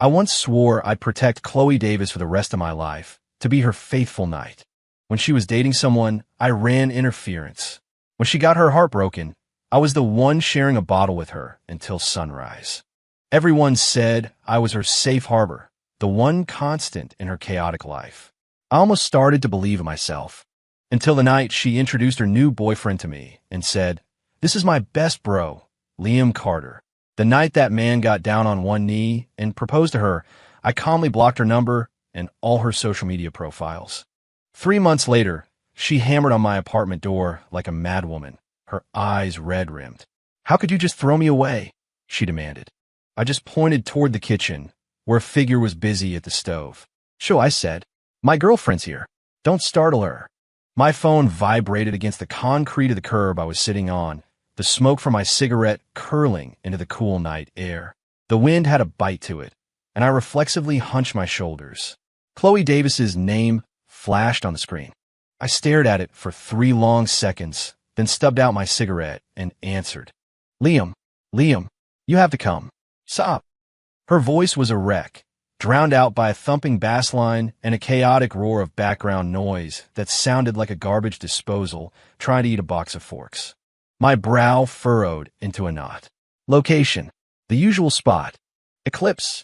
I once swore I'd protect Chloe Davis for the rest of my life, to be her faithful knight. When she was dating someone, I ran interference. When she got her heart broken, I was the one sharing a bottle with her until sunrise. Everyone said I was her safe harbor, the one constant in her chaotic life. I almost started to believe in myself, until the night she introduced her new boyfriend to me and said, "This is my best bro, Liam Carter." The night that man got down on one knee and proposed to her, I calmly blocked her number and all her social media profiles. 3 months later, she hammered on my apartment door like a madwoman, her eyes red-rimmed. "How could you just throw me away?" she demanded. I just pointed toward the kitchen, where a figure was busy at the stove. "Sure," I said. "My girlfriend's here. Don't startle her." My phone vibrated against the concrete of the curb I was sitting on, the smoke from my cigarette curling into the cool night air. The wind had a bite to it, and I reflexively hunched my shoulders. Chloe Davis's name flashed on the screen. I stared at it for 3 long seconds, then stubbed out my cigarette and answered. Liam, you have to come. Stop." Her voice was a wreck, drowned out by a thumping bass line and a chaotic roar of background noise that sounded like a garbage disposal trying to eat a box of forks. My brow furrowed into a knot. Location: the usual spot. Eclipse.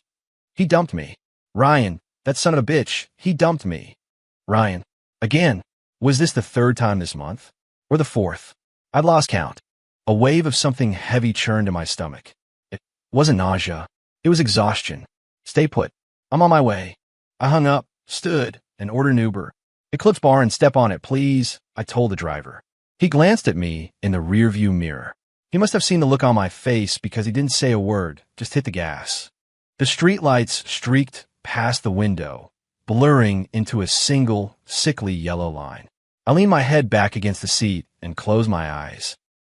He dumped me. Ryan, that son of a bitch, he dumped me. Ryan. Again. Was this the 3rd time this month? Or the 4th? I'd lost count. A wave of something heavy churned in my stomach. It wasn't nausea. It was exhaustion. "Stay put. I'm on my way." I hung up, stood, and ordered an Uber. "Eclipse Bar and step on it, please," I told the driver. He glanced at me in the rearview mirror. He must have seen the look on my face because he didn't say a word, just hit the gas. The streetlights streaked past the window, blurring into a single, sickly yellow line. I leaned my head back against the seat and closed my eyes.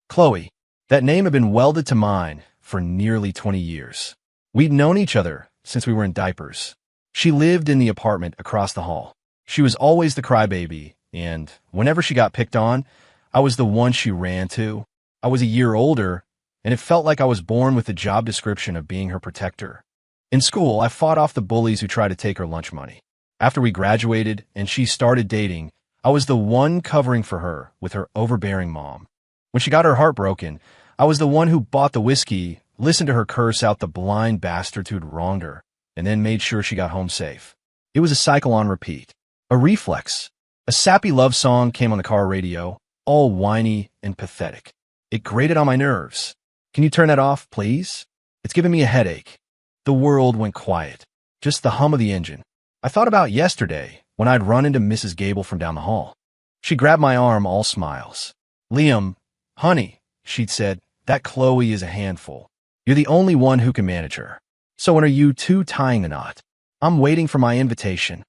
Chloe. That name had been welded to mine for nearly 20 years. We'd known each other since we were in diapers. She lived in the apartment across the hall. She was always the crybaby, and whenever she got picked on, I was the one she ran to. I was a year older, and it felt like I was born with the job description of being her protector. In school, I fought off the bullies who tried to take her lunch money. After we graduated and she started dating, I was the one covering for her with her overbearing mom. When she got her heart broken, I was the one who bought the whiskey, listened to her curse out the blind bastards who'd wronged her, and then made sure she got home safe. It was a cycle on repeat. A reflex. A sappy love song came on the car radio, all whiny and pathetic. It grated on my nerves. "Can you turn that off, please? It's giving me a headache." The world went quiet. Just the hum of the engine. I thought about yesterday when I'd run into Mrs. Gable from down the hall. She grabbed my arm, all smiles. "Liam, honey," she'd said, "that Chloe is a handful. You're the only one who can manage her. So when are you two tying the knot? I'm waiting for my invitation."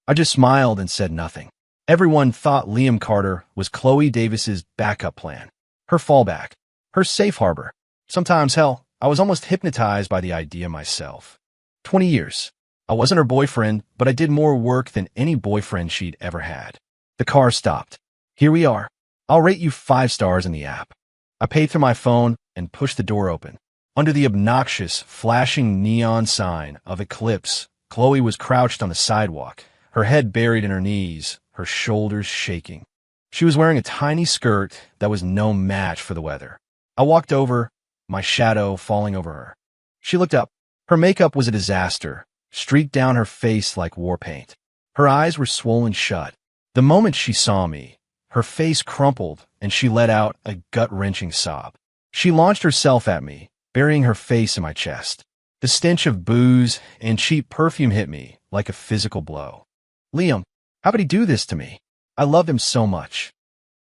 I just smiled and said nothing. Everyone thought Liam Carter was Chloe Davis's backup plan, her fallback, her safe harbor. Sometimes, hell, I was almost hypnotized by the idea myself. 20 years. I wasn't her boyfriend, but I did more work than any boyfriend she'd ever had. The car stopped. "Here we are. I'll rate you 5 stars in the app." I paid through my phone and pushed the door open. Under the obnoxious, flashing neon sign of Eclipse, Chloe was crouched on the sidewalk, her head buried in her knees, her shoulders shaking. She was wearing a tiny skirt that was no match for the weather. I walked over, my shadow falling over her. She looked up. Her makeup was a disaster, streaked down her face like war paint. Her eyes were swollen shut. The moment she saw me, her face crumpled and she let out a gut-wrenching sob. She launched herself at me, burying her face in my chest. The stench of booze and cheap perfume hit me like a physical blow. "Liam, how could he do this to me? I loved him so much."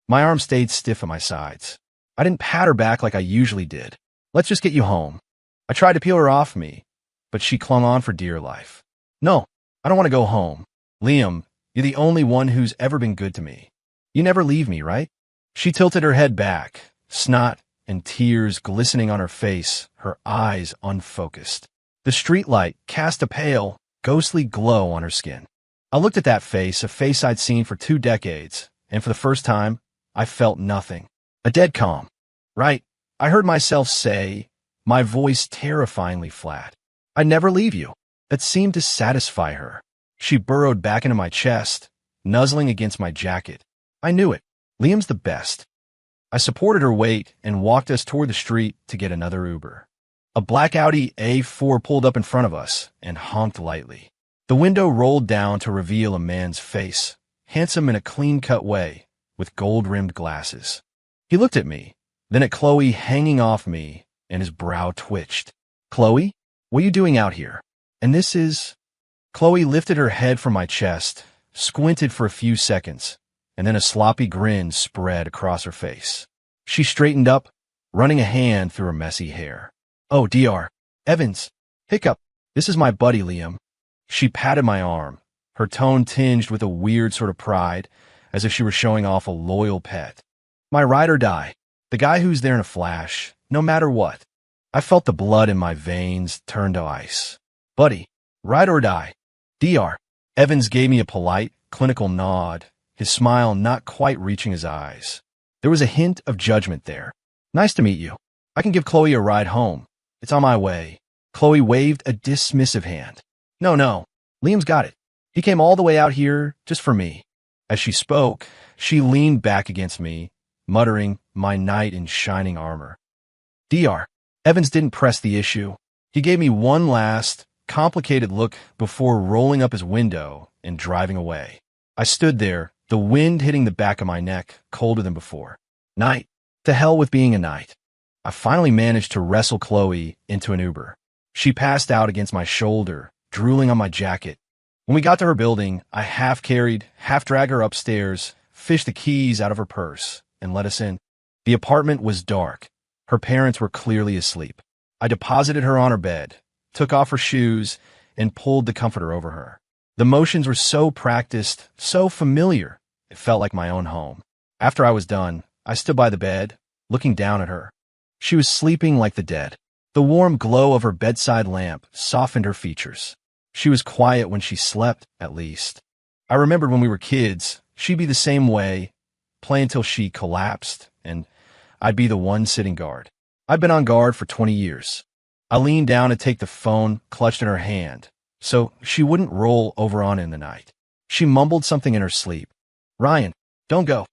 My arm stayed stiff at my sides. I didn't pat her back like I usually did. "Let's just get you home." I tried to peel her off me, but she clung on for dear life. "No, I don't want to go home. Liam, you're the only one who's ever been good to me. You never leave me, right?" She tilted her head back, snot and tears glistening on her face, her eyes unfocused. The streetlight cast a pale, ghostly glow on her skin. I looked at that face, a face I'd seen for 2 decades, and for the first time, I felt nothing. A dead calm. "Right," I heard myself say, my voice terrifyingly flat. "I'd never leave you. that seemed to satisfy her. She burrowed back into my chest, nuzzling against my jacket. I knew it. Liam's the best. I supported her weight and walked us toward the street to get another Uber. A black Audi A4 pulled up in front of us and honked lightly. The window rolled down to reveal a man's face, handsome in a clean-cut way, with gold-rimmed glasses. He looked at me, then at Chloe hanging off me, and his brow twitched. "Chloe, what are you doing out here? And this is—" Chloe lifted her head from my chest, squinted for a few seconds, and then a sloppy grin spread across her face. She straightened up, running a hand through her messy hair. "Oh, Dr. Evans. Hiccup. This is my buddy, Liam." She patted my arm, her tone tinged with a weird sort of pride, as if she were showing off a loyal pet. "My ride or die. The guy who's there in a flash, no matter what." I felt the blood in my veins turn to ice. "Buddy, ride or die." Dr. Evans gave me a polite, clinical nod, his smile not quite reaching his eyes. There was a hint of judgment there. "Nice to meet you. I can give Chloe a ride home. It's on my way." Chloe waved a dismissive hand. No, Liam's got it. He came all the way out here just for me." As she spoke, she leaned back against me, muttering, "My knight in shining armor." Dr. Evans didn't press the issue. He gave me one last, complicated look before rolling up his window and driving away. I stood there, the wind hitting the back of my neck, colder than before. Knight. To hell with being a knight. I finally managed to wrestle Chloe into an Uber. She passed out against my shoulder, drooling on my jacket. When we got to her building, I half-carried, half-dragged her upstairs, fished the keys out of her purse, and let us in. The apartment was dark. Her parents were clearly asleep. I deposited her on her bed, took off her shoes, and pulled the comforter over her. The motions were so practiced, so familiar, it felt like my own home. After I was done, I stood by the bed, looking down at her. She was sleeping like the dead. The warm glow of her bedside lamp softened her features. She was quiet when she slept, at least. I remembered when we were kids, she'd be the same way, play until she collapsed, and I'd be the one sitting guard. I'd been on guard for 20 years. I leaned down to take the phone clutched in her hand, so she wouldn't roll over on in the night. She mumbled something in her sleep. "Ryan, don't go."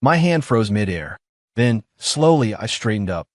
My hand froze midair. Then, slowly, I straightened up.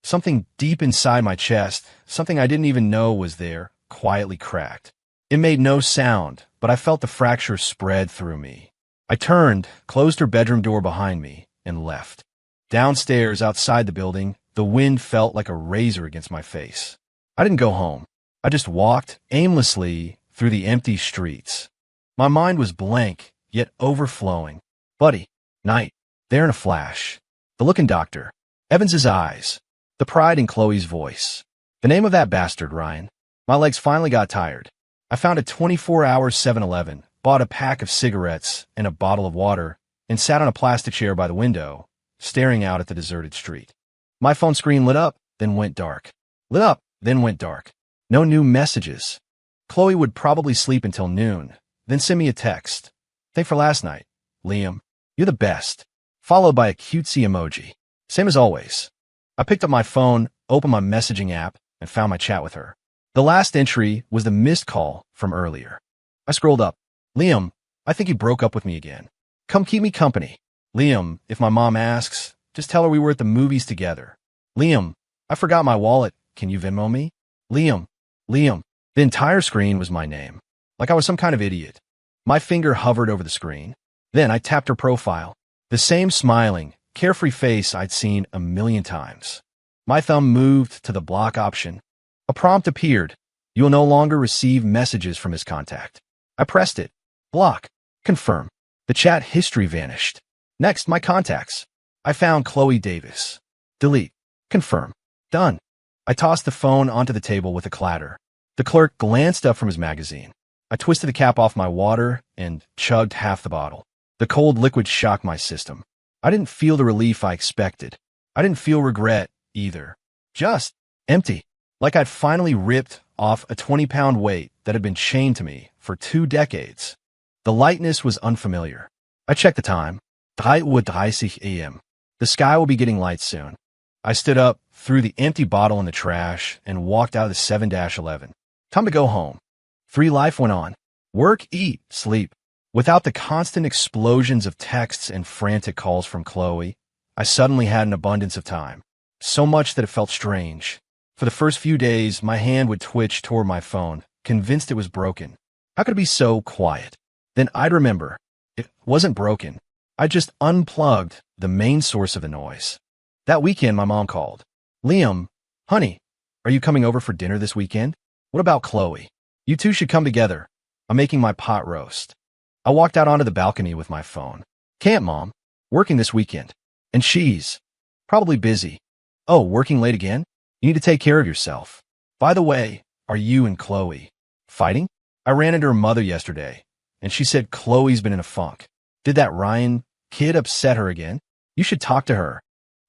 Something deep inside my chest, something I didn't even know was there, quietly cracked. It made no sound, but I felt the fracture spread through me. I turned, closed her bedroom door behind me, and left. Downstairs, outside the building, the wind felt like a razor against my face. I didn't go home. I just walked aimlessly through the empty streets. My mind was blank, yet overflowing. Buddy, Knight, there in a flash. The look in Dr. Evans's eyes. The pride in Chloe's voice. The name of that bastard, Ryan. My legs finally got tired. I found a 24-hour 7-Eleven, bought a pack of cigarettes and a bottle of water, and sat on a plastic chair by the window, staring out at the deserted street. My phone screen lit up, then went dark. Lit up, then went dark. No new messages. Chloe would probably sleep until noon, then send me a text. "Thanks for last night, Liam. You're the best." Followed by a cutesy emoji. Same as always. I picked up my phone, opened my messaging app, and found my chat with her. The last entry was the missed call from earlier. I scrolled up. "Liam, I think he broke up with me again. Come keep me company." "Liam, if my mom asks, just tell her we were at the movies together." "Liam, I forgot my wallet. Can you Venmo me?" "Liam, Liam." The entire screen was my name, like I was some kind of idiot. My finger hovered over the screen. Then I tapped her profile. The same smiling, carefree face I'd seen a million times. My thumb moved to the block option. A prompt appeared. "You will no longer receive messages from this contact." I pressed it. Block. Confirm. The chat history vanished. Next, my contacts. I found Chloe Davis. Delete. Confirm. Done. I tossed the phone onto the table with a clatter. The clerk glanced up from his magazine. I twisted the cap off my water and chugged half the bottle. The cold liquid shocked my system. I didn't feel the relief I expected. I didn't feel regret, either. Just empty. Like I'd finally ripped off a 20-pound weight that had been chained to me for 2 decades. The lightness was unfamiliar. I checked the time. 3:30 a.m. The sky will be getting light soon. I stood up, threw the empty bottle in the trash, and walked out of the 7-Eleven. Time to go home. Life went on. Work, eat, sleep. Without the constant explosions of texts and frantic calls from Chloe, I suddenly had an abundance of time. So much that it felt strange. For the first few days, my hand would twitch toward my phone, convinced it was broken. How could it be so quiet? Then I'd remember. It wasn't broken. I just unplugged the main source of the noise. That weekend, my mom called. Liam, honey, are you coming over for dinner this weekend? What about Chloe? You two should come together. I'm making my pot roast. I walked out onto the balcony with my phone. Can't, Mom. Working this weekend. And she's probably busy. Oh, working late again? You need to take care of yourself. By the way, are you and Chloe fighting? I ran into her mother yesterday, and she said Chloe's been in a funk. Did that Ryan kid upset her again? You should talk to her.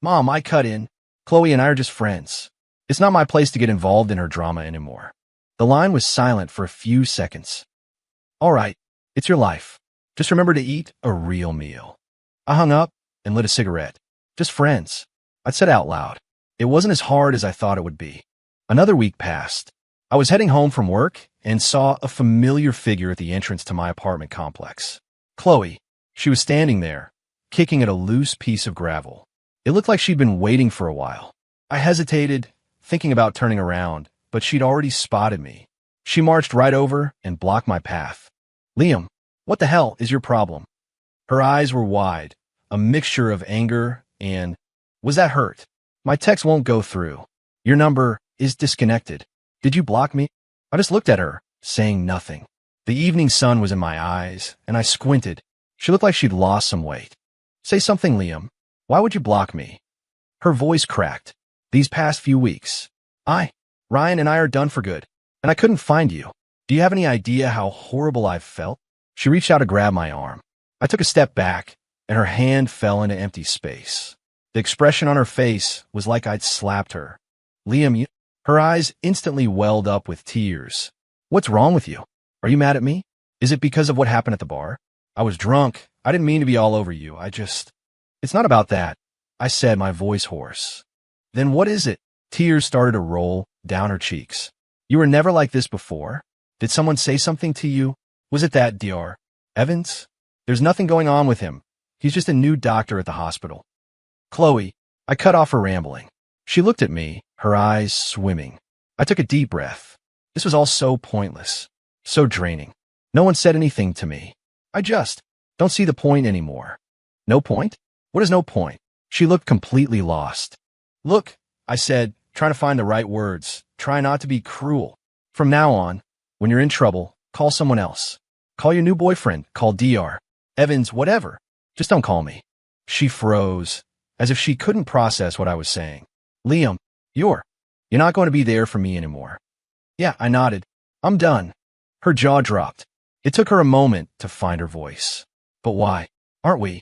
Mom, I cut in. Chloe and I are just friends. It's not my place to get involved in her drama anymore. The line was silent for a few seconds. All right, it's your life. Just remember to eat a real meal. I hung up and lit a cigarette. Just friends. I'd said out loud. It wasn't as hard as I thought it would be. Another week passed. I was heading home from work and saw a familiar figure at the entrance to my apartment complex. Chloe. She was standing there, kicking at a loose piece of gravel. It looked like she'd been waiting for a while. I hesitated, thinking about turning around, but she'd already spotted me. She marched right over and blocked my path. Liam, what the hell is your problem? Her eyes were wide, a mixture of anger and, was that hurt? My text won't go through. Your number is disconnected. Did you block me? I just looked at her, saying nothing. The evening sun was in my eyes, and I squinted. She looked like she'd lost some weight. Say something, Liam. Why would you block me? Her voice cracked. These past few weeks. Ryan and I are done for good, and I couldn't find you. Do you have any idea how horrible I've felt? She reached out to grab my arm. I took a step back, and her hand fell into empty space. The expression on her face was like I'd slapped her. Liam, her eyes instantly welled up with tears. What's wrong with you? Are you mad at me? Is it because of what happened at the bar? I was drunk. I didn't mean to be all over you. It's not about that, I said, my voice hoarse. Then what is it? Tears started to roll down her cheeks. You were never like this before? Did someone say something to you? Was it that Dr. Evans? There's nothing going on with him. He's just a new doctor at the hospital. Chloe, I cut off her rambling. She looked at me, her eyes swimming. I took a deep breath. This was all so pointless, so draining. No one said anything to me. I just don't see the point anymore. No point? What is no point? She looked completely lost. Look, I said, trying to find the right words. Try not to be cruel. From now on, when you're in trouble, call someone else. Call your new boyfriend. Call Dr. Evans, whatever. Just don't call me. She froze, as if she couldn't process what I was saying. Liam, you're not going to be there for me anymore. Yeah, I nodded. I'm done. Her jaw dropped. It took her a moment to find her voice. But why? Aren't we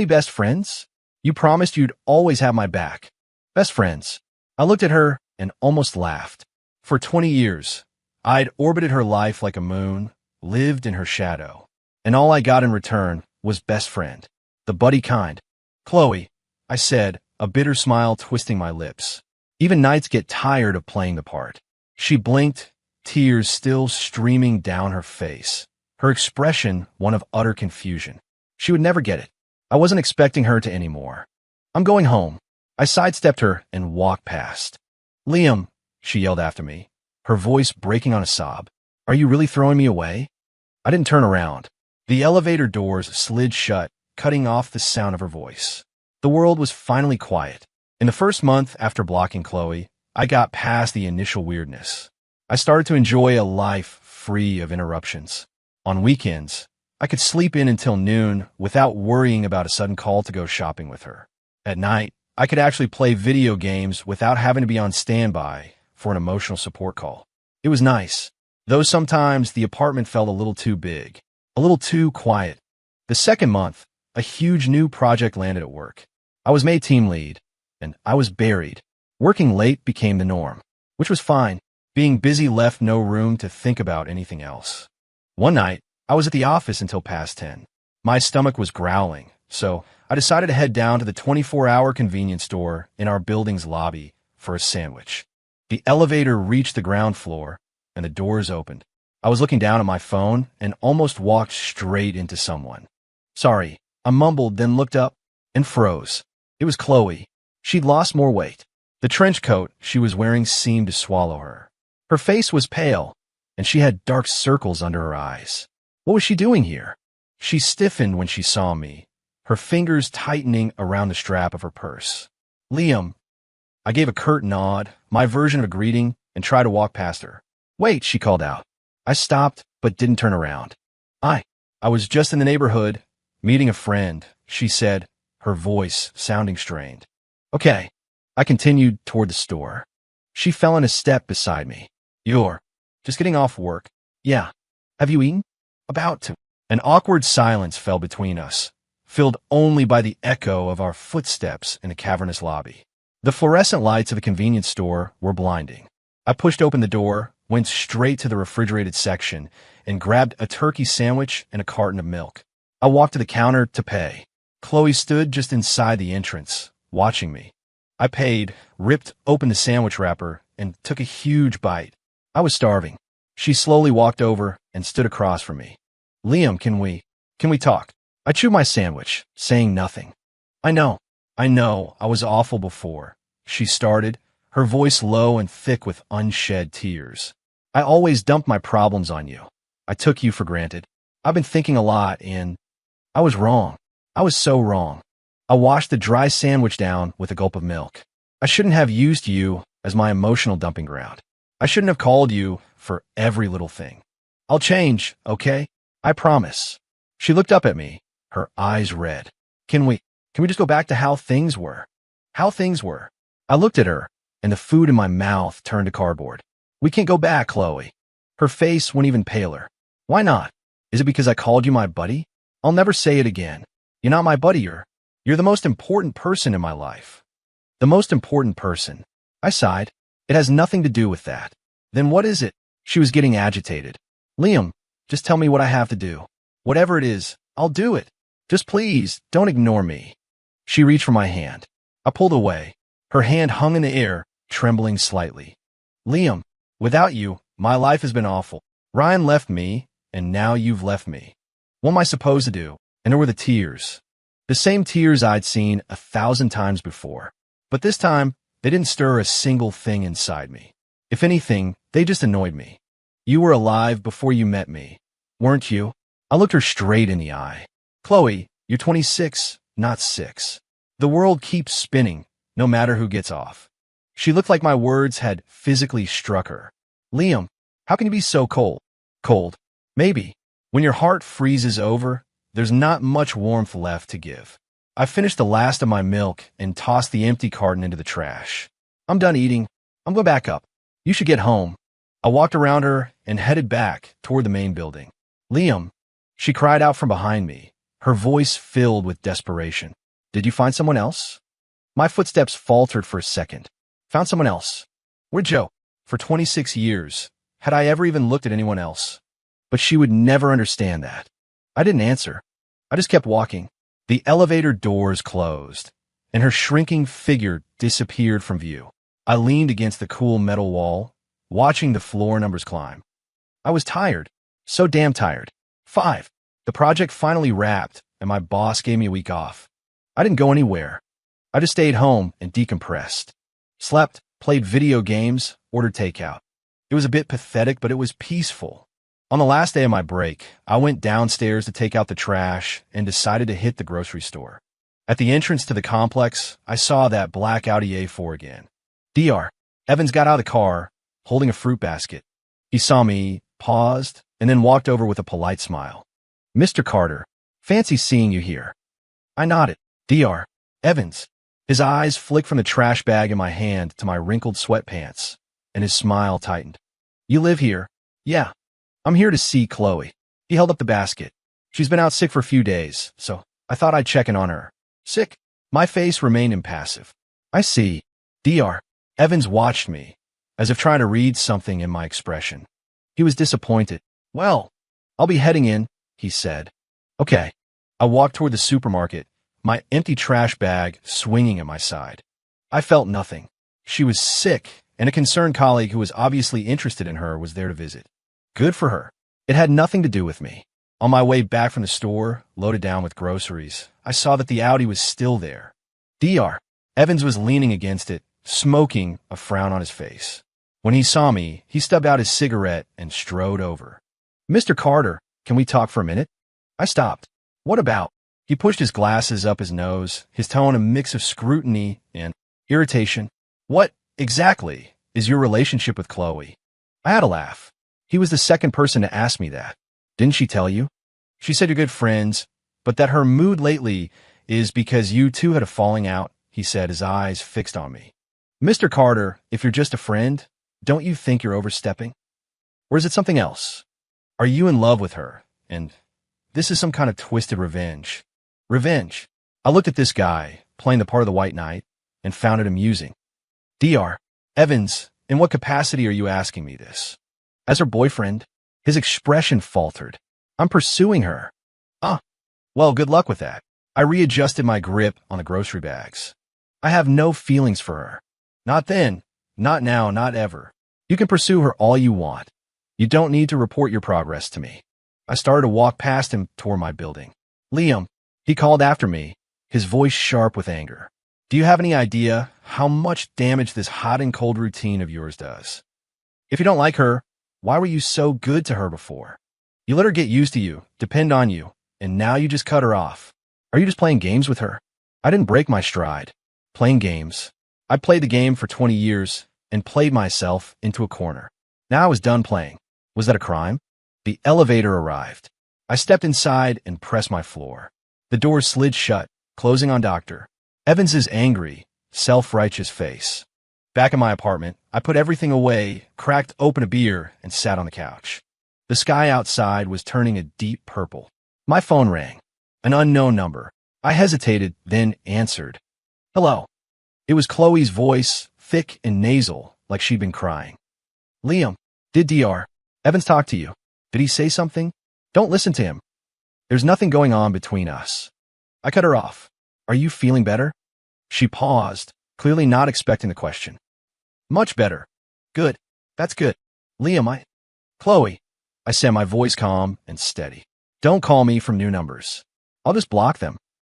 best friends? You promised you'd always have my back. Best friends. I looked at her and almost laughed. For 20 years, I'd orbited her life like a moon, lived in her shadow. And all I got in return was best friend. The buddy kind. Chloe, I said, a bitter smile twisting my lips. Even nights get tired of playing the part. She blinked, tears still streaming down her face. Her expression one of utter confusion. She would never get it. I wasn't expecting her to anymore. I'm going home. I sidestepped her and walked past. Liam, she yelled after me, her voice breaking on a sob. Are you really throwing me away? I didn't turn around. The elevator doors slid shut, cutting off the sound of her voice. The world was finally quiet. In the first month after blocking Chloe, I got past the initial weirdness. I started to enjoy a life free of interruptions. On weekends, I could sleep in until noon without worrying about a sudden call to go shopping with her. At night, I could actually play video games without having to be on standby for an emotional support call. It was nice, though sometimes the apartment felt a little too big, a little too quiet. The second month, a huge new project landed at work. I was made team lead, and I was buried. Working late became the norm, which was fine. Being busy left no room to think about anything else. One night, I was at the office until past 10. My stomach was growling, so I decided to head down to the 24-hour convenience store in our building's lobby for a sandwich. The elevator reached the ground floor, and the doors opened. I was looking down at my phone and almost walked straight into someone. Sorry, I mumbled, then looked up and froze. It was Chloe. She'd lost more weight. The trench coat she was wearing seemed to swallow her. Her face was pale, and she had dark circles under her eyes. What was she doing here? She stiffened when she saw me, her fingers tightening around the strap of her purse. Liam. I gave a curt nod, my version of a greeting, and tried to walk past her. Wait, she called out. I stopped, but didn't turn around. I was just in the neighborhood, meeting a friend, she said, her voice sounding strained. Okay. I continued toward the store. She fell in a step beside me. You're just getting off work? Yeah. Have you eaten? About to. An awkward silence fell between us, filled only by the echo of our footsteps in a cavernous lobby. The fluorescent lights of the convenience store were blinding. I pushed open the door, went straight to the refrigerated section, and grabbed a turkey sandwich and a carton of milk. I walked to the counter to pay. Chloe stood just inside the entrance, watching me. I paid, ripped open the sandwich wrapper, and took a huge bite. I was starving. She slowly walked over and stood across from me. Liam, can we talk? I chewed my sandwich, saying nothing. I know, I was awful before. She started, her voice low and thick with unshed tears. I always dumped my problems on you. I took you for granted. I've been thinking a lot, and I was wrong. I was so wrong. I washed the dry sandwich down with a gulp of milk. I shouldn't have used you as my emotional dumping ground. I shouldn't have called you for every little thing. I'll change, okay? I promise. She looked up at me, her eyes red. Can we just go back to how things were? How things were. I looked at her, and the food in my mouth turned to cardboard. We can't go back, Chloe. Her face went even paler. Why not? Is it because I called you my buddy? I'll never say it again. You're not my buddy, you're the most important person in my life. The most important person. I sighed. It has nothing to do with that. Then what is it? She was getting agitated. Liam, just tell me what I have to do. Whatever it is, I'll do it. Just please, don't ignore me. She reached for my hand. I pulled away. Her hand hung in the air, trembling slightly. Liam, without you, my life has been awful. Ryan left me, and now you've left me. What am I supposed to do? And there were the tears. The same tears I'd seen 1,000 times before. But this time, they didn't stir a single thing inside me. If anything, they just annoyed me. You were alive before you met me, weren't you? I looked her straight in the eye. Chloe, you're 26, not 6. The world keeps spinning, no matter who gets off. She looked like my words had physically struck her. Liam, how can you be so cold? Cold. Maybe. When your heart freezes over, there's not much warmth left to give. I finished the last of my milk and tossed the empty carton into the trash. I'm done eating. I'm going back up. You should get home. I walked around her and headed back toward the main building. Liam, she cried out from behind me, her voice filled with desperation. Did you find someone else? My footsteps faltered for a second. Found someone else. Where'd Joe? For 26 years, had I ever even looked at anyone else? But she would never understand that. I didn't answer. I just kept walking. The elevator doors closed, and her shrinking figure disappeared from view. I leaned against the cool metal wall, watching the floor numbers climb. I was tired. So damn tired. 5. The project finally wrapped, and my boss gave me a week off. I didn't go anywhere. I just stayed home and decompressed. Slept, played video games, ordered takeout. It was a bit pathetic, but it was peaceful. On the last day of my break, I went downstairs to take out the trash and decided to hit the grocery store. At the entrance to the complex, I saw that black Audi A4 again. Dr. Evans got out of the car, holding a fruit basket. He saw me, paused, and then walked over with a polite smile. Mr. Carter, fancy seeing you here. I nodded. Dr. Evans. His eyes flicked from the trash bag in my hand to my wrinkled sweatpants, and his smile tightened. You live here? Yeah. I'm here to see Chloe. He held up the basket. She's been out sick for a few days, so I thought I'd check in on her. Sick? My face remained impassive. I see. Dr. Evans watched me, as if trying to read something in my expression. He was disappointed. Well, I'll be heading in, he said. Okay. I walked toward the supermarket, my empty trash bag swinging at my side. I felt nothing. She was sick, and a concerned colleague who was obviously interested in her was there to visit. Good for her. It had nothing to do with me. On my way back from the store, loaded down with groceries, I saw that the Audi was still there. Dr. Evans was leaning against it, smoking, a frown on his face. When he saw me, he stubbed out his cigarette and strode over. "Mr. Carter, can we talk for a minute?" I stopped. "What about?" He pushed his glasses up his nose, his tone a mix of scrutiny and irritation. "What, exactly, is your relationship with Chloe?" I had a laugh. He was the second person to ask me that. "Didn't she tell you?" "She said you're good friends, but that her mood lately is because you two had a falling out," he said, his eyes fixed on me. "Mr. Carter, if you're just a friend, don't you think you're overstepping? Or is it something else? Are you in love with her? And this is some kind of twisted revenge." Revenge. I looked at this guy, playing the part of the White Knight, and found it amusing. "Dr. Evans, in what capacity are you asking me this?" "As her boyfriend." His expression faltered. "I'm pursuing her." "Ah, well, good luck with that." I readjusted my grip on the grocery bags. "I have no feelings for her. Not then, not now, not ever. You can pursue her all you want. You don't need to report your progress to me." I started to walk past him toward my building. "Liam," he called after me, his voice sharp with anger. "Do you have any idea how much damage this hot and cold routine of yours does? If you don't like her, why were you so good to her before? You let her get used to you, depend on you, and now you just cut her off. Are you just playing games with her?" I didn't break my stride. Playing games. I played the game for 20 years and played myself into a corner. Now I was done playing. Was that a crime? The elevator arrived. I stepped inside and pressed my floor. The door slid shut, closing on Dr. Evans's angry, self-righteous face. Back in my apartment, I put everything away, cracked open a beer, and sat on the couch. The sky outside was turning a deep purple. My phone rang. An unknown number. I hesitated, then answered. "Hello." It was Chloe's voice, thick and nasal, like she'd been crying. "Liam, did Dr. Evans talk to you? Did he say something? Don't listen to him. There's nothing going on between us." I cut her off. "Are you feeling better?" She paused, clearly not expecting the question. "Much better." "Good. That's good. Liam, Chloe," I said, my voice calm and steady. "Don't call me from new numbers. I'll just block them.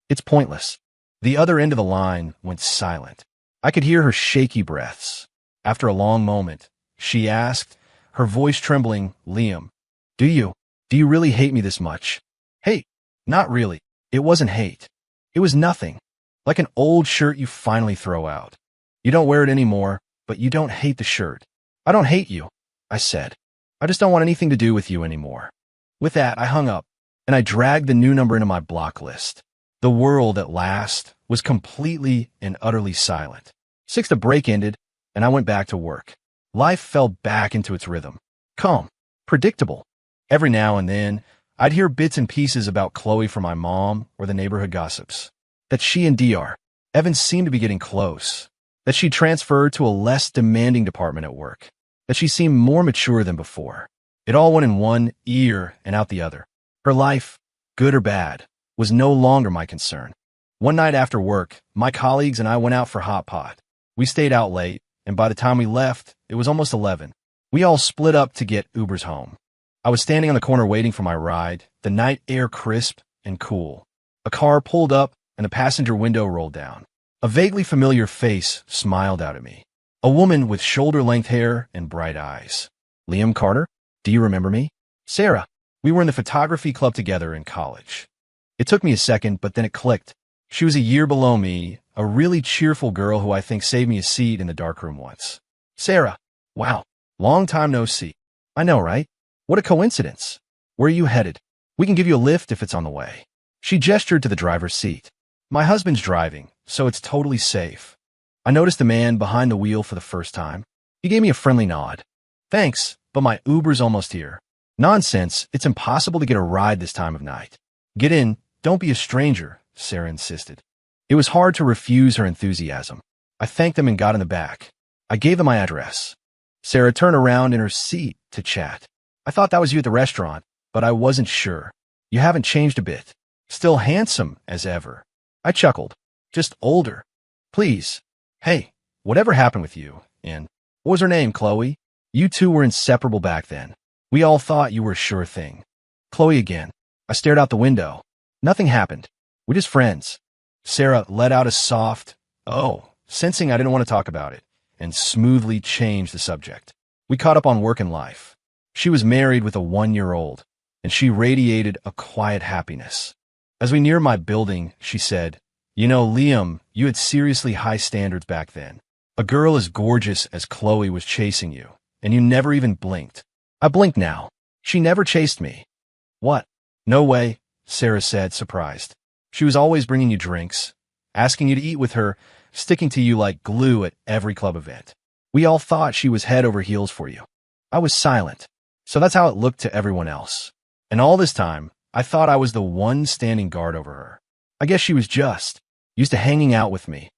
It's pointless." The other end of the line went silent. I could hear her shaky breaths. After a long moment, she asked, her voice trembling, "Liam, do you really hate me this much?" "Hate? Not really. It wasn't hate. It was nothing. Like an old shirt you finally throw out. You don't wear it anymore, but you don't hate the shirt." "I don't hate you," I said. "I just don't want anything to do with you anymore." With that, I hung up, and I dragged the new number into my block list. The world, at last, was completely and utterly silent. 6, the break ended, and I went back to work. Life fell back into its rhythm. Calm. Predictable. Every now and then, I'd hear bits and pieces about Chloe from my mom or the neighborhood gossips. That she and Dr. Evans seemed to be getting close. That she transferred to a less demanding department at work. That she seemed more mature than before. It all went in one ear and out the other. Her life, good or bad, was no longer my concern. One night after work, my colleagues and I went out for hot pot. We stayed out late, and by the time we left, it was almost 11. We all split up to get Ubers home. I was standing on the corner waiting for my ride, the night air crisp and cool. A car pulled up, and the passenger window rolled down. A vaguely familiar face smiled out at me. A woman with shoulder-length hair and bright eyes. "Liam Carter, do you remember me?" "Sarah. We were in the photography club together in college." It took me a second, but then it clicked. She was a year below me, a really cheerful girl who I think saved me a seat in the darkroom once. "Sarah. Wow. Long time no see." "I know, right? What a coincidence. Where are you headed? We can give you a lift if it's on the way." She gestured to the driver's seat. "My husband's driving, so it's totally safe." I noticed the man behind the wheel for the first time. He gave me a friendly nod. "Thanks, but my Uber's almost here." "Nonsense. It's impossible to get a ride this time of night." "Get in. Don't be a stranger," Sarah insisted. It was hard to refuse her enthusiasm. I thanked them and got in the back. I gave them my address. Sarah turned around in her seat to chat. "I thought that was you at the restaurant, but I wasn't sure. You haven't changed a bit. Still handsome as ever." I chuckled. "Just older. Please. Hey, whatever happened with you? And what was her name, Chloe? You two were inseparable back then." We all thought you were a sure thing. Chloe again. I stared out the window. Nothing happened. We're just friends. Sarah let out a soft, "Oh," sensing I didn't want to talk about it, and smoothly changed the subject. We caught up on work and life. She was married with a 1-year-old, and she radiated a quiet happiness. As we neared my building, she said, "You know, Liam, you had seriously high standards back then. A girl as gorgeous as Chloe was chasing you, and you never even blinked." I blinked now. She never chased me. What? No way, Sarah said, surprised. She was always bringing you drinks, asking you to eat with her, sticking to you like glue at every club event. We all thought she was head over heels for you. I was silent. So that's how it looked to everyone else. And all this time, I thought I was the one standing guard over her. I guess she was just used to hanging out with me.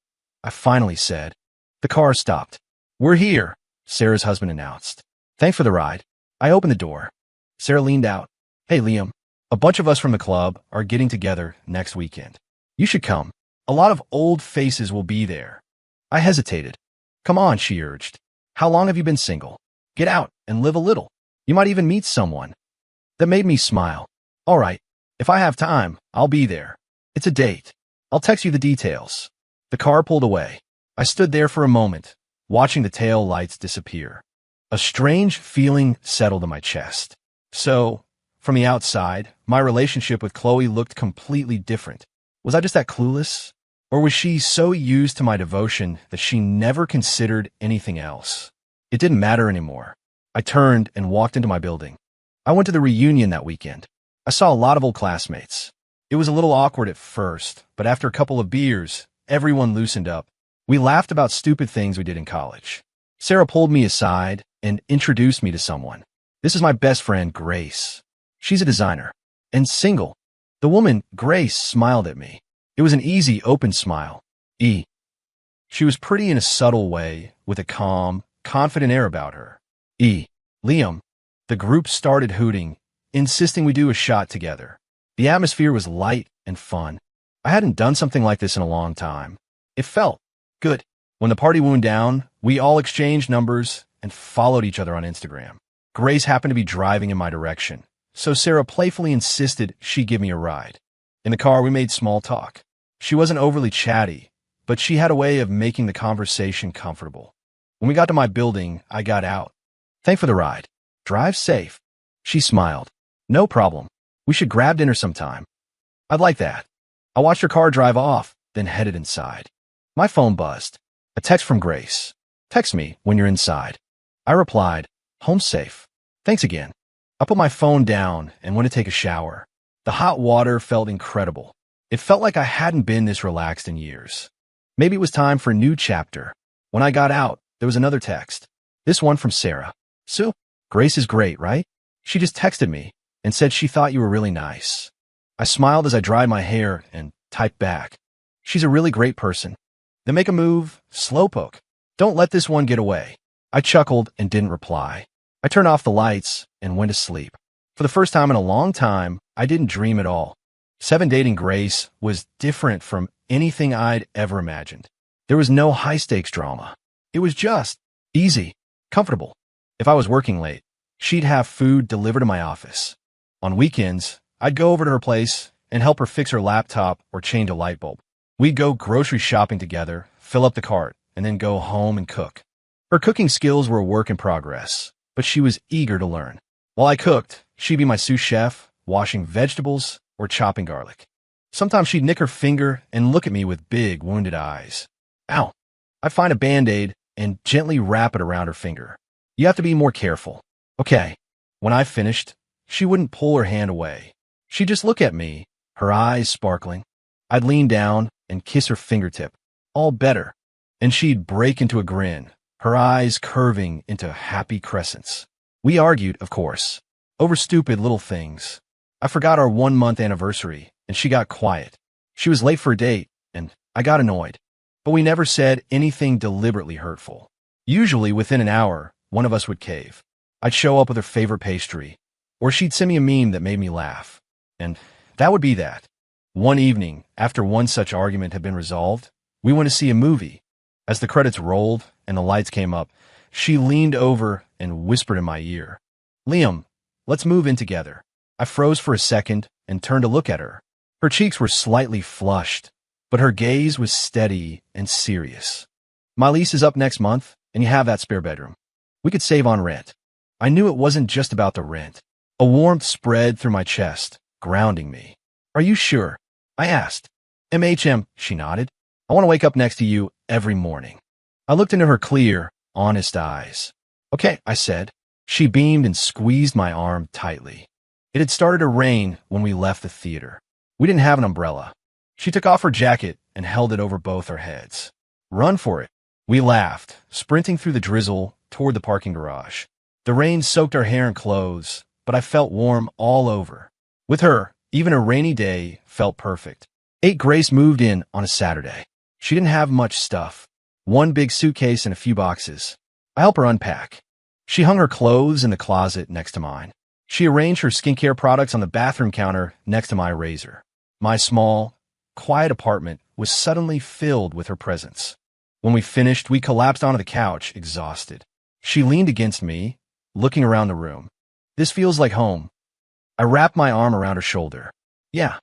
I finally said. The car stopped. "We're here," Sarah's husband announced. "Thanks for the ride." I opened the door. Sarah leaned out. "Hey, Liam, a bunch of us from the club are getting together next weekend. You should come. A lot of old faces will be there." I hesitated. "Come on," she urged. "How long have you been single? Get out and live a little. You might even meet someone." That made me smile. "All right, if I have time, I'll be there. It's a date. I'll text you the details." The car pulled away. I stood there for a moment, watching the tail lights disappear. A strange feeling settled in my chest. So, from the outside, my relationship with Chloe looked completely different. Was I just that clueless? Or was she so used to my devotion that she never considered anything else? It didn't matter anymore. I turned and walked into my building. I went to the reunion that weekend. I saw a lot of old classmates. It was a little awkward at first, but after a couple of beers, everyone loosened up. We laughed about stupid things we did in college. Sarah pulled me aside and introduced me to someone. "This is my best friend, Grace. She's a designer and single." The woman, Grace, smiled at me. It was an easy, open smile. She was pretty in a subtle way, with a calm, confident air about her. Liam. The group started hooting, insisting we do a shot together. The atmosphere was light and fun. I hadn't done something like this in a long time. It felt good. When the party wound down, we all exchanged numbers and followed each other on Instagram. Grace happened to be driving in my direction, so Sarah playfully insisted she give me a ride. In the car, we made small talk. She wasn't overly chatty, but she had a way of making the conversation comfortable. When we got to my building, I got out. "Thanks for the ride. Drive safe." She smiled. "No problem. We should grab dinner sometime." "I'd like that." I watched her car drive off, then headed inside. My phone buzzed. A text from Grace. "Text me when you're inside." I replied, "Home safe. Thanks again." I put my phone down and went to take a shower. The hot water felt incredible. It felt like I hadn't been this relaxed in years. Maybe it was time for a new chapter. When I got out, there was another text. This one from Sarah. "Sue, Grace is great, right? She just texted me and said she thought you were really nice." I smiled as I dried my hair and typed back. "She's a really great person. Then make a move, slowpoke. Don't let this one get away." I chuckled and didn't reply. I turned off the lights and went to sleep. For the first time in a long time, I didn't dream at all. 7 dating Grace was different from anything I'd ever imagined. There was no high-stakes drama. It was just easy, comfortable. If I was working late, she'd have food delivered to my office. On weekends, I'd go over to her place and help her fix her laptop or change a light bulb. We'd go grocery shopping together, fill up the cart, and then go home and cook. Her cooking skills were a work in progress, but she was eager to learn. While I cooked, she'd be my sous chef, washing vegetables or chopping garlic. Sometimes she'd nick her finger and look at me with big, wounded eyes. "Ow." I'd find a Band-Aid and gently wrap it around her finger. "You have to be more careful." "Okay." When I finished, she wouldn't pull her hand away. She'd just look at me, her eyes sparkling. I'd lean down and kiss her fingertip. "All better." And she'd break into a grin, her eyes curving into happy crescents. We argued, of course, over stupid little things. I forgot our 1-month anniversary, and she got quiet. She was late for a date, and I got annoyed. But we never said anything deliberately hurtful. Usually, within an hour, one of us would cave. I'd show up with her favorite pastry, or she'd send me a meme that made me laugh. And that would be that. One evening, after one such argument had been resolved, we went to see a movie. As the credits rolled and the lights came up, she leaned over and whispered in my ear, "Liam, Let's move in together. I froze for a second and turned to look at her. Her cheeks were slightly flushed, but her gaze was steady and serious. My lease is up next month, and you have that spare bedroom. We could save on rent. I knew it wasn't just about the rent. A warmth spread through my chest, grounding me. Are you sure? I asked. She nodded. I want to wake up next to you every morning. I looked into her clear, honest eyes. Okay, I said. She beamed and squeezed my arm tightly. It had started to rain when we left the theater. We didn't have an umbrella. She took off her jacket and held it over both our heads. Run for it. We laughed, sprinting through the drizzle toward the parking garage. The rain soaked our hair and clothes, but I felt warm all over. With her, even a rainy day felt perfect. Grace moved in on a Saturday. She didn't have much stuff. One big suitcase and a few boxes. I helped her unpack. She hung her clothes in the closet next to mine. She arranged her skincare products on the bathroom counter next to my razor. My small, quiet apartment was suddenly filled with her presence. When we finished, we collapsed onto the couch, exhausted. She leaned against me, looking around the room. This feels like home. I wrapped my arm around her shoulder. Yeah.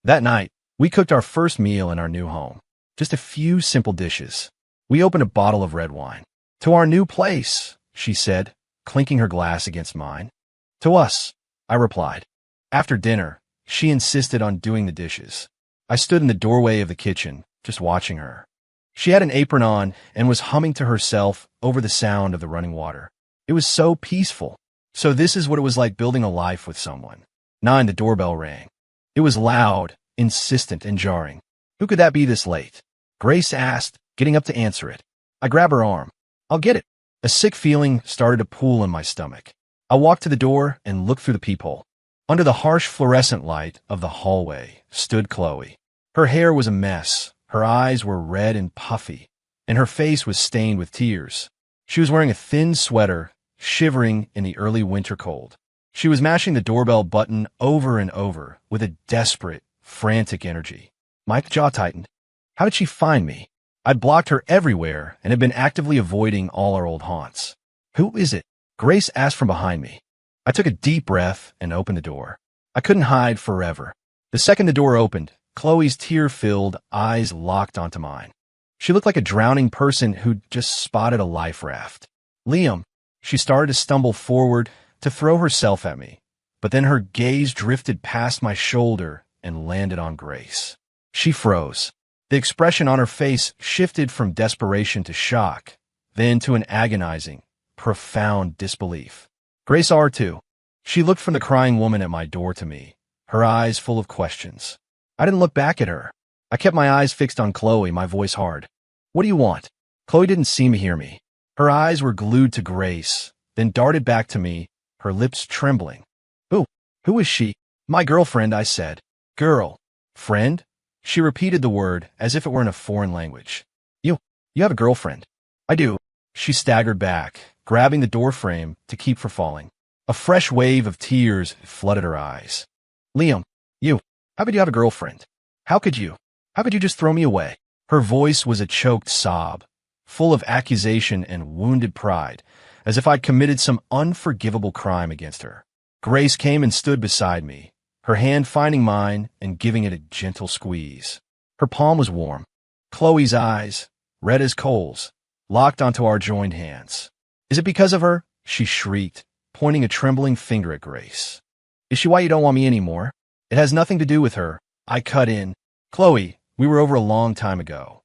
That night, we cooked our first meal in our new home. Just a few simple dishes. We opened a bottle of red wine. To our new place, she said, clinking her glass against mine. To us, I replied. After dinner, she insisted on doing the dishes. I stood in the doorway of the kitchen, just watching her. She had an apron on and was humming to herself over the sound of the running water. It was so peaceful. So this is what it was like building a life with someone. 9, the doorbell rang. It was loud, insistent, and jarring. Who could that be this late? Grace asked, getting up to answer it. I grabbed her arm. I'll get it. A sick feeling started to pool in my stomach. I walked to the door and looked through the peephole. Under the harsh fluorescent light of the hallway stood Chloe. Her hair was a mess, her eyes were red and puffy, and her face was stained with tears. She was wearing a thin sweater, shivering in the early winter cold. She was mashing the doorbell button over and over with a desperate, frantic energy. My jaw tightened. How did she find me? I'd blocked her everywhere and had been actively avoiding all our old haunts. Who is it? Grace asked from behind me. I took a deep breath and opened the door. I couldn't hide forever. The second the door opened, Chloe's tear-filled eyes locked onto mine. She looked like a drowning person who'd just spotted a life raft. Liam, she started to stumble forward to throw herself at me, but then her gaze drifted past my shoulder and landed on Grace. She froze. The expression on her face shifted from desperation to shock, then to an agonizing, profound disbelief. Grace saw her too. She looked from the crying woman at my door to me, her eyes full of questions. I didn't look back at her. I kept my eyes fixed on Chloe, my voice hard. What do you want? Chloe didn't seem to hear me. Her eyes were glued to Grace, then darted back to me, her lips trembling. Who is she? My girlfriend, I said. Girl. Friend? She repeated the word as if it were in a foreign language. You have a girlfriend. I do. She staggered back, grabbing the doorframe to keep from falling. A fresh wave of tears flooded her eyes. Liam, how could you have a girlfriend? How could you just throw me away? Her voice was a choked sob, full of accusation and wounded pride, as if I'd committed some unforgivable crime against her. Grace came and stood beside me, her hand finding mine and giving it a gentle squeeze. Her palm was warm. Chloe's eyes, red as coals, locked onto our joined hands. Is it because of her? She shrieked, pointing a trembling finger at Grace. Is she why you don't want me anymore? It has nothing to do with her. I cut in. Chloe, we were over a long time ago.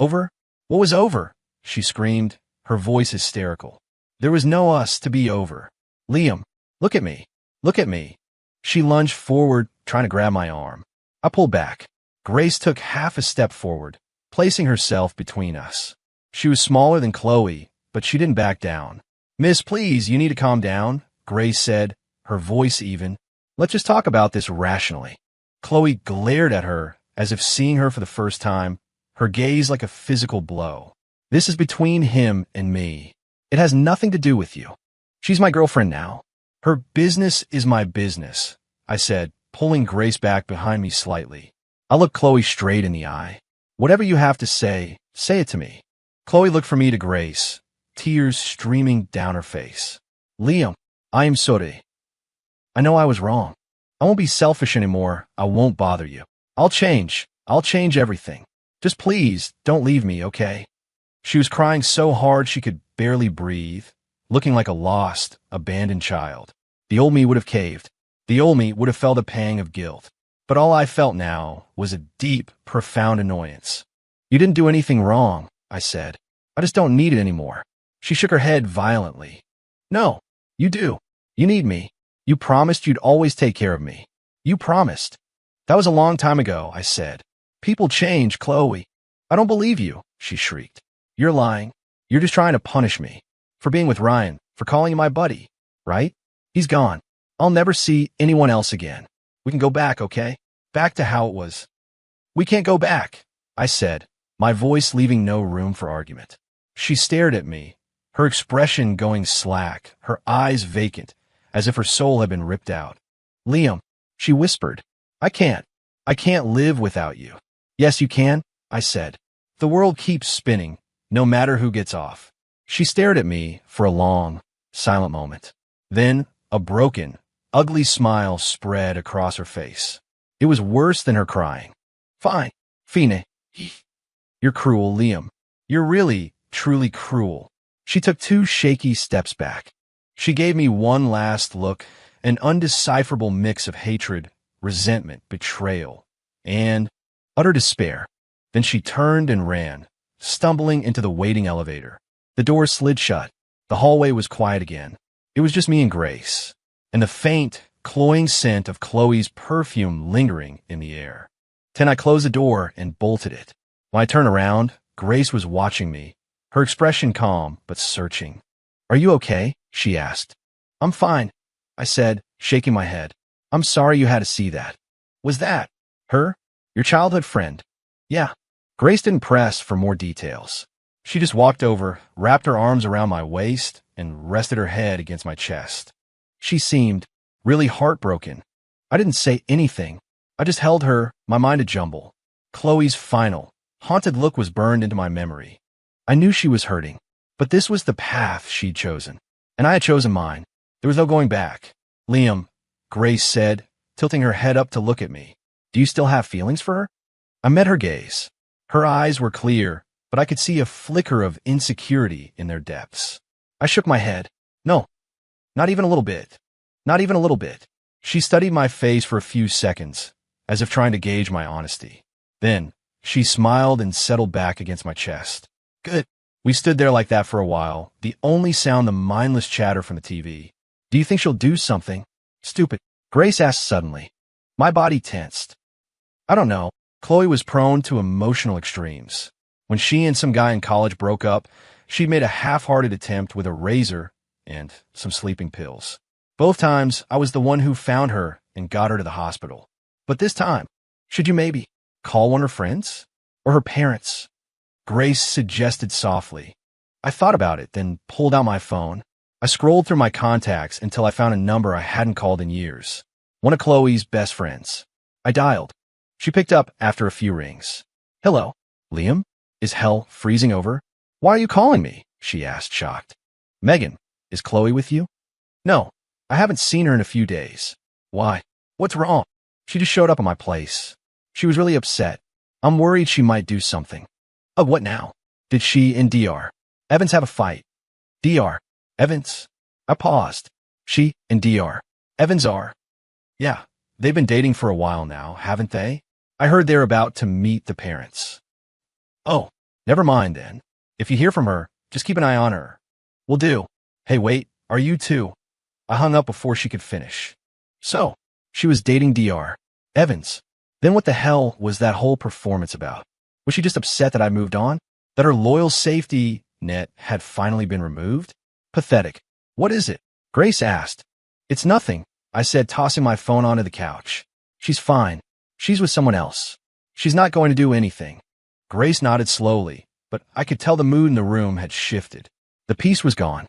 Over? What was over? She screamed, her voice hysterical. There was no us to be over. Liam, look at me. Look at me. She lunged forward, trying to grab my arm. I pulled back. Grace took half a step forward, placing herself between us. She was smaller than Chloe, but she didn't back down. Miss, please, you need to calm down, Grace said, her voice even. Let's just talk about this rationally. Chloe glared at her as if seeing her for the first time, her gaze like a physical blow. This is between him and me. It has nothing to do with you. She's my girlfriend now. Her business is my business, I said, pulling Grace back behind me slightly. I looked Chloe straight in the eye. Whatever you have to say it to me. Chloe looked from me to Grace, tears streaming down her face. Liam, I am sorry. I know I was wrong. I won't be selfish anymore. I won't bother you. I'll change. I'll change everything. Just please, don't leave me, okay? She was crying so hard she could barely breathe, looking like a lost, abandoned child. The old me would have caved. The old me would have felt a pang of guilt. But all I felt now was a deep, profound annoyance. You didn't do anything wrong, I said. I just don't need it anymore. She shook her head violently. No, you do. You need me. You promised you'd always take care of me. You promised. That was a long time ago, I said. People change, Chloe. I don't believe you, she shrieked. You're lying. You're just trying to punish me. For being with Ryan, for calling you my buddy, right? He's gone. I'll never see anyone else again. We can go back, okay? Back to how it was. We can't go back, I said, my voice leaving no room for argument. She stared at me, her expression going slack, her eyes vacant, as if her soul had been ripped out. Liam, she whispered, I can't live without you. Yes, you can, I said. The world keeps spinning, no matter who gets off. She stared at me for a long, silent moment. Then a broken, ugly smile spread across her face. It was worse than her crying. Fine, Fine. You're cruel, Liam. You're really, truly cruel. She took 2 shaky steps back. She gave me one last look, an undecipherable mix of hatred, resentment, betrayal, and utter despair. Then she turned and ran, stumbling into the waiting elevator. The door slid shut. The hallway was quiet again. It was just me and Grace, and the faint, cloying scent of Chloe's perfume lingering in the air. Then I closed the door and bolted it. When I turned around, Grace was watching me, her expression calm but searching. Are you okay? She asked. I'm fine, I said, shaking my head. I'm sorry you had to see that. Was that her? Your childhood friend? Yeah. Grace didn't press for more details. She just walked over, wrapped her arms around my waist, and rested her head against my chest. She seemed really heartbroken. I didn't say anything. I just held her, my mind a jumble. Chloe's final, haunted look was burned into my memory. I knew she was hurting, but this was the path she'd chosen, and I had chosen mine. There was no going back. Liam, Grace said, tilting her head up to look at me. Do you still have feelings for her? I met her gaze. Her eyes were clear, but I could see a flicker of insecurity in their depths. I shook my head. No, not even a little bit. Not even a little bit. She studied my face for a few seconds, as if trying to gauge my honesty. Then, she smiled and settled back against my chest. Good. We stood there like that for a while, the only sound the mindless chatter from the TV. Do you think she'll do something? Stupid. Grace asked suddenly. My body tensed. I don't know. Chloe was prone to emotional extremes. When she and some guy in college broke up, she'd made a half-hearted attempt with a razor and some sleeping pills. Both times, I was the one who found her and got her to the hospital. But this time, should you maybe call one of her friends? Or her parents? Grace suggested softly. I thought about it, then pulled out my phone. I scrolled through my contacts until I found a number I hadn't called in years. One of Chloe's best friends. I dialed. She picked up after a few rings. Hello, Liam? Is hell freezing over? Why are you calling me? She asked, shocked. Megan, is Chloe with you? No, I haven't seen her in a few days. Why? What's wrong? She just showed up at my place. She was really upset. I'm worried she might do something. Oh, what now? Did she and DR Evans have a fight? DR Evans? I paused. She and DR Evans are? Yeah, they've been dating for a while now, haven't they? I heard they're about to meet the parents. Oh, never mind then. If you hear from her, just keep an eye on her. Will do. Hey, wait, are you too? I hung up before she could finish. So, she was dating DR Evans. Then what the hell was that whole performance about? Was she just upset that I moved on? That her loyal safety net had finally been removed? Pathetic. What is it? Grace asked. It's nothing, I said, tossing my phone onto the couch. She's fine. She's with someone else. She's not going to do anything. Grace nodded slowly, but I could tell the mood in the room had shifted. The peace was gone.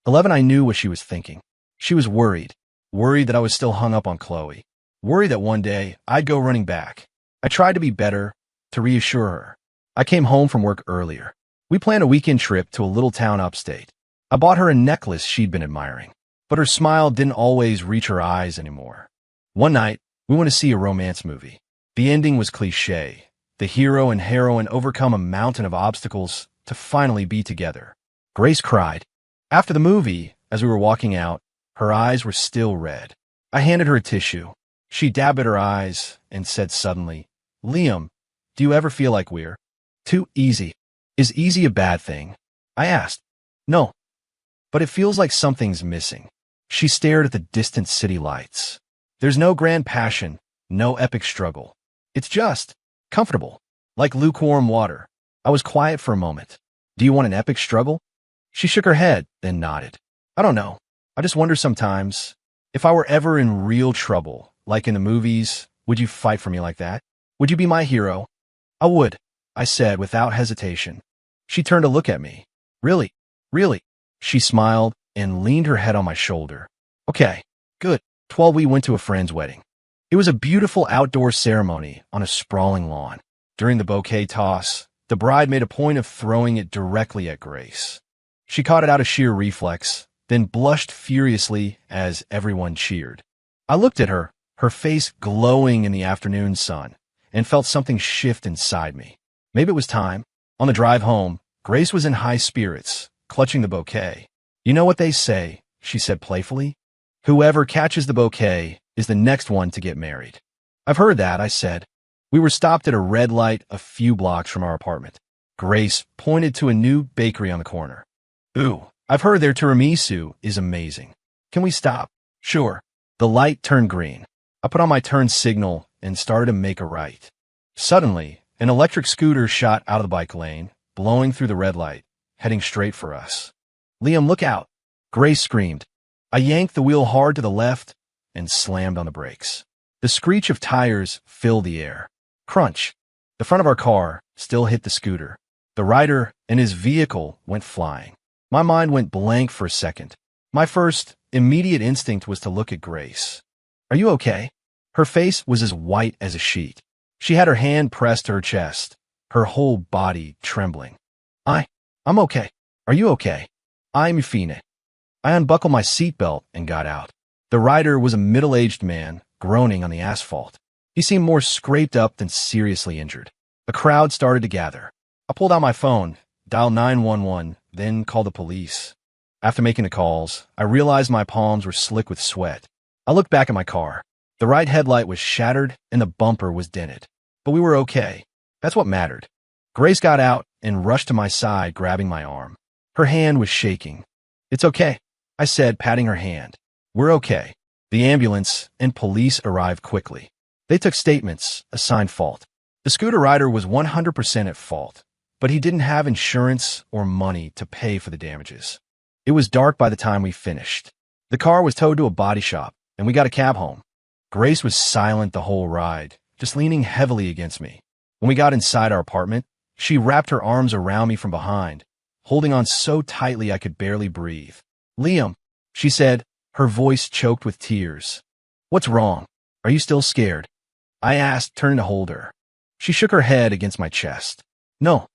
11, I knew what she was thinking. She was worried. Worried that I was still hung up on Chloe. Worried that one day I'd go running back. I tried to be better, to reassure her. I came home from work earlier. We planned a weekend trip to a little town upstate. I bought her a necklace she'd been admiring. but her smile didn't always reach her eyes anymore. One night, we went to see a romance movie. The ending was cliché. The hero and heroine overcome a mountain of obstacles to finally be together. Grace cried. After the movie, as we were walking out, her eyes were still red. I handed her a tissue. She dabbed at her eyes and said suddenly, "Liam, do you ever feel like we're too easy? Is easy a bad thing?" I asked. "No, but it feels like something's missing." She stared at the distant city lights. "There's no grand passion, no epic struggle. It's just comfortable, like lukewarm water." I was quiet for a moment. "Do you want an epic struggle?" She shook her head, then nodded. "I don't know. I just wonder sometimes, if I were ever in real trouble, like in the movies, would you fight for me like that? Would you be my hero?" "I would," I said without hesitation. She turned to look at me. "Really? Really?" She smiled and leaned her head on my shoulder. "Okay, good." 12 We went to a friend's wedding. It was a beautiful outdoor ceremony on a sprawling lawn. During the bouquet toss, the bride made a point of throwing it directly at Grace. She caught it out of sheer reflex, then blushed furiously as everyone cheered. I looked at her, her face glowing in the afternoon sun, and felt something shift inside me. Maybe it was time. On the drive home, Grace was in high spirits, clutching the bouquet. "You know what they say," she said playfully. "Whoever catches the bouquet is the next one to get married." "I've heard that," I said. We were stopped at a red light a few blocks from our apartment. Grace pointed to a new bakery on the corner. "Ooh, I've heard their tiramisu is amazing. Can we stop?" "Sure." The light turned green. I put on my turn signal and started to make a right. Suddenly, an electric scooter shot out of the bike lane, blowing through the red light, heading straight for us. "Liam, look out!" Grace screamed. I yanked the wheel hard to the left and slammed on the brakes. The screech of tires filled the air. Crunch! The front of our car still hit the scooter. The rider and his vehicle went flying. My mind went blank for a second. My first, immediate instinct was to look at Grace. "Are you okay?" Her face was as white as a sheet. She had her hand pressed to her chest, her whole body trembling. I'm okay. Are you okay?" "I'm fine." I unbuckled my seatbelt and got out. The rider was a middle-aged man, groaning on the asphalt. He seemed more scraped up than seriously injured. A crowd started to gather. I pulled out my phone, dialed 911, then called the police. After making the calls, I realized my palms were slick with sweat. I looked back at my car. The right headlight was shattered and the bumper was dented. But we were okay. That's what mattered. Grace got out and rushed to my side, grabbing my arm. Her hand was shaking. "It's okay," I said, patting her hand. "We're okay." The ambulance and police arrived quickly. They took statements, assigned fault. The scooter rider was 100% at fault, but he didn't have insurance or money to pay for the damages. It was dark by the time we finished. The car was towed to a body shop, and we got a cab home. Grace was silent the whole ride, just leaning heavily against me. When we got inside our apartment, she wrapped her arms around me from behind, holding on so tightly I could barely breathe. "Liam," she said, her voice choked with tears. "What's wrong? Are you still scared?" I asked, turning to hold her. She shook her head against my chest. "No.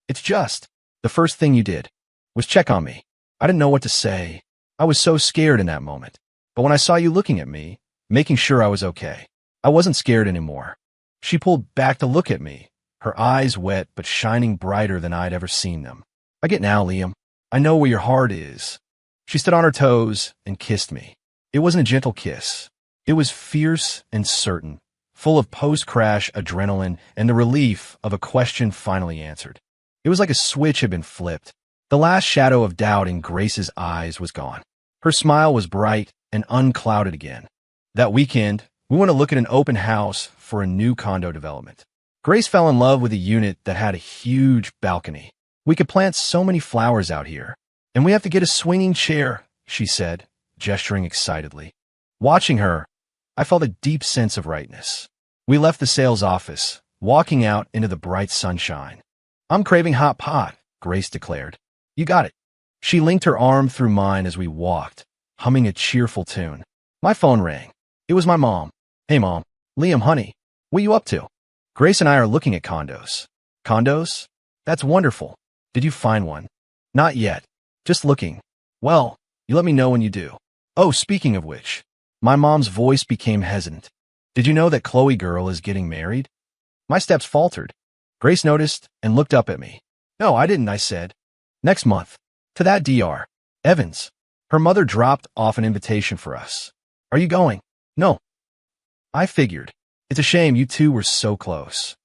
It's just, the first thing you did was check on me." I didn't know what to say. I was so scared in that moment. But when I saw you looking at me, making sure I was okay, I wasn't scared anymore. She pulled back to look at me, her eyes wet but shining brighter than I'd ever seen them. "I get now, Liam. I know where your heart is." She stood on her toes and kissed me. It wasn't a gentle kiss. It was fierce and certain, full of post-crash adrenaline and the relief of a question finally answered. It was like a switch had been flipped. The last shadow of doubt in Grace's eyes was gone. Her smile was bright and unclouded again. That weekend, we went to look at an open house for a new condo development. Grace fell in love with a unit that had a huge balcony. "We could plant so many flowers out here. And we have to get a swinging chair," she said, gesturing excitedly. Watching her, I felt a deep sense of rightness. We left the sales office, walking out into the bright sunshine. "I'm craving hot pot," Grace declared. "You got it." She linked her arm through mine as we walked, humming a cheerful tune. My phone rang. It was my mom. "Hey, Mom." "Liam, honey, what you up to?" "Grace and I are looking at condos." "Condos? That's wonderful. Did you find one?" "Not yet. Just looking." "Well, you let me know when you do." Oh, speaking of which, my mom's voice became hesitant. Did you know that Chloe girl is getting married? My steps faltered. Grace noticed and looked up at me. No, I didn't, I said. Next month. To that Dr. Evans. Her mother dropped off an invitation for us. Are you going? No. I figured. It's a shame you two were so close.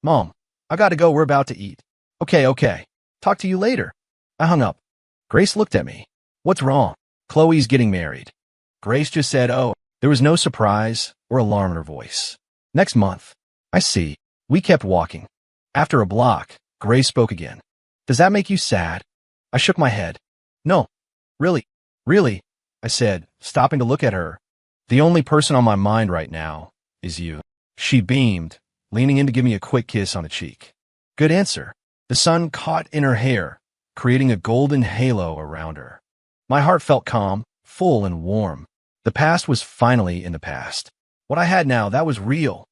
Mom, I gotta go, we're about to eat. Okay. Talk to you later. I hung up. Grace looked at me. What's wrong? Chloe's getting married. Grace just said, oh. There was no surprise or alarm in her voice. Next month. I see. We kept walking. After a block, Grace spoke again. Does that make you sad? I shook my head. No. Really, I said, stopping to look at her. The only person on my mind right now is you. She beamed, leaning in to give me a quick kiss on the cheek. Good answer. The sun caught in her hair, creating a golden halo around her. My heart felt calm, full and warm. The past was finally in the past. What I had now, that was real.